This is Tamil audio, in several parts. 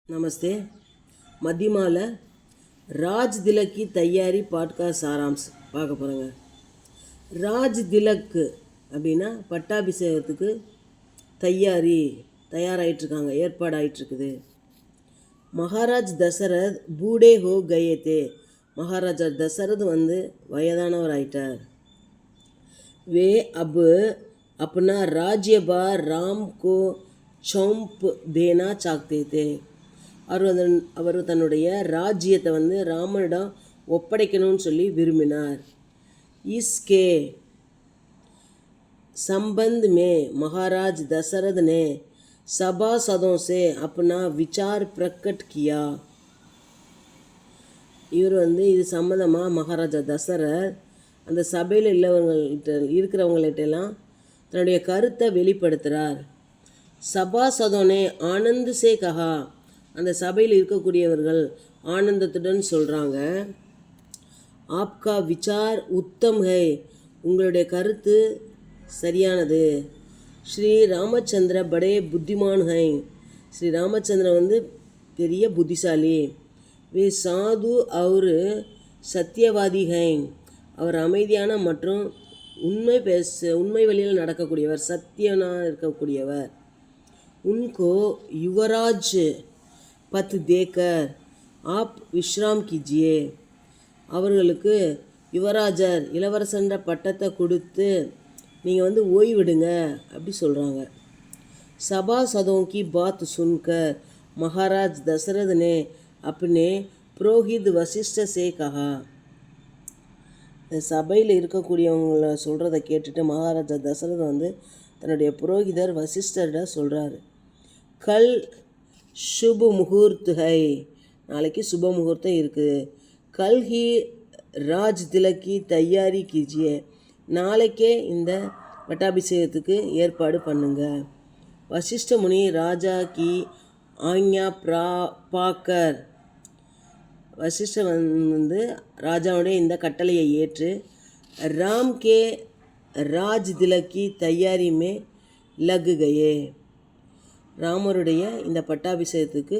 नमस्ते। மத்தியமால ராஜ் திலக் की तैयारी பாட்காஸ்ட் சாராம்ஸ் பார்க்க போகிறோங்க. ராஜ் திலக் அப்படின்னா பட்டாபிஷேகத்துக்கு தயாராகிட்டுருக்காங்க, ஏற்பாடாகிட்டுருக்குது. மகாராஜ் தசரத் பூடே ஹோ கயே தே, மகாராஜா தசரத் வயதானவர் ஆயிட்டார். வே அப் अपना राज्यभार राम को सौंप देना चाहते थे. அவர் தன்னுடைய ராஜ்யத்தை ராமனிடம் ஒப்படைக்கணும்னு சொல்லி விரும்பினார். इसके संबंध में महाराज दशरथ ने सभासदों से अपना विचार प्रकट किया. இவர் இது சம்மந்தமாக மகாராஜா தசரத் அந்த சபையில் இருக்கிறவங்கள்ட்டெல்லாம் தன்னுடைய கருத்தை வெளிப்படுத்துகிறார். சபாசதோனே ஆனந்த் சே கஹா, அந்த சபையில் இருக்கக்கூடியவர்கள் ஆனந்தத்துடன் சொல்கிறாங்க, ஆப்கா விசார் உத்தம் ஹை, உங்களுடைய கருத்து சரியானது. ஸ்ரீ ராமச்சந்திர படே புத்திமான் ஹை, ஸ்ரீ ராமச்சந்திரன் பெரிய புத்திசாலி. வே சாது அவர் சத்தியவாதி ஹை, அவர் அமைதியான மற்றும் உண்மை வழியில் நடக்கக்கூடியவர், சத்தியனாக இருக்கக்கூடியவர். உன்கோ யுவராஜ் பத் தேக்கர் ஆப் விஸ்ராம் கீஜியே, அவர்களுக்கு யுவராஜர் இளவரசன்ற பட்டத்தை கொடுத்து நீங்கள் ஓய்விடுங்க அப்படி சொல்கிறாங்க. सभासदों की बात सुनकर महाराज दशरथ ने अपने पुरोहित वशिष्ठ से कहा. சபையில் இருக்கக்கூடியவங்கள சொல்கிறத கேட்டுட்டு மகாராஜா தசரத் தன்னுடைய புரோகிதர் வசிஷ்டர்கிட்ட சொல்கிறாரு. கல் शुभ मुहूर्त है, நாளைக்கு சுப முகூர்த்தம் இருக்குது. கல் ஹி ராஜ் திலக் की तैयारी कीजिए, நாளைக்கே இந்த பட்டாபிஷேகத்துக்கு ஏற்பாடு பண்ணுங்க. வசிஷ்ட முனி ராஜா கி ஆக்ஞா பாக்கர், வசிஷ்டர் ராஜாவுடைய இந்த கட்டளையை ஏற்று ராம் கே ராஜ் திலக் की तैयारी में लग गए, ராமருடைய இந்த பட்டாபிஷேகத்துக்கு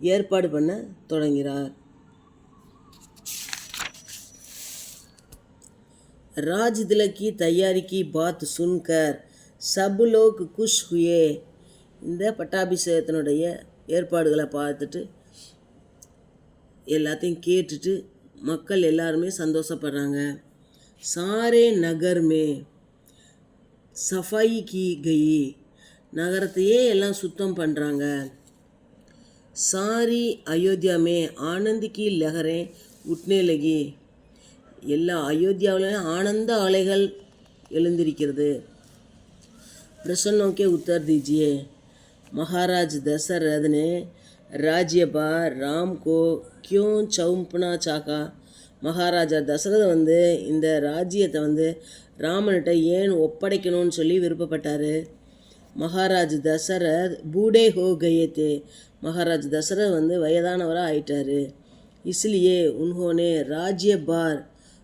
ஏற்பாடு பண்ண தொடங்கிறார். ராஜ் திலக் की तैयारी की बात सुनकर सब लोग खुश हुए, இந்த பட்டாபிஷேகத்தினுடைய ஏற்பாடுகளை பார்த்துட்டு எல்லாத்தையும் கேட்டுட்டு மக்கள் எல்லாருமே சந்தோஷப்படுறாங்க. சாரே நகர் மே சஃபாயி கி கயி, நகரத்தையே எல்லாம் சுத்தம் பண்ணுறாங்க. சாரி அயோத்தியா மே ஆனந்த் கி லஹரே உட்னே லகி, எல்லா அயோத்தியாவிலையும் ஆனந்த அலைகள் எழுந்திருக்கிறது. प्रश्नों के उत्तर दीजिए. महाराज दशरथ ने राज्यभार राम को क्यों सौंपना चाहा, மகாராஜா தசரத் இந்த ராஜ்யத்தை ராமன்கிட்ட ஏன் ஒப்படைக்கணும்னு சொல்லி விருப்பப்பட்டார். மகாராஜ் தசரத் பூடே ஹோ கயே தே, மகாராஜ் தசரத் வயதானவராக ஆயிட்டார். இஸ்லியே உன்ஹோனே ராஜ்யபார்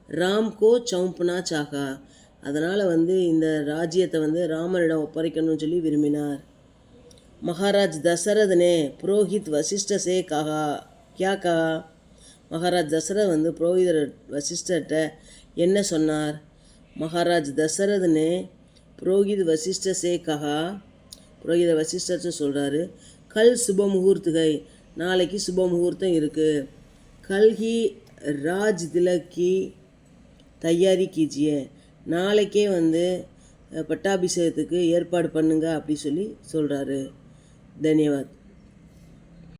ராம் கோ சௌம்பனா சாகா, அதனால் இந்த ராஜ்யத்தை ராமனிடம் ஒப்படைக்கணும்னு சொல்லி விரும்பினார். மகாராஜ் தசரத் நே புரோஹித் வசிஷ்ட சே கஹா கியா கஹா, மகாராஜ் தசரத் புரோஹிதர் வசிஷ்டர்கிட்ட என்ன சொன்னார். மகாராஜ் தசரத் நே புரோஹித் வசிஷ்ட சே கஹா, புரோஹித வசிஷ்டர்கிட்ட சொல்கிறாரு, கல் சுப முகூர்த்துகை, நாளைக்கு சுப முகூர்த்தம் இருக்குது. கல் ஹி ராஜ் திலக் की तैयारी कीजिए, நாளைக்கே பட்டாபிஷேகத்துக்கு ஏற்பாடு பண்ணுங்க அப்படி சொல்லி சொல்கிறாரு. தன்யவாத்.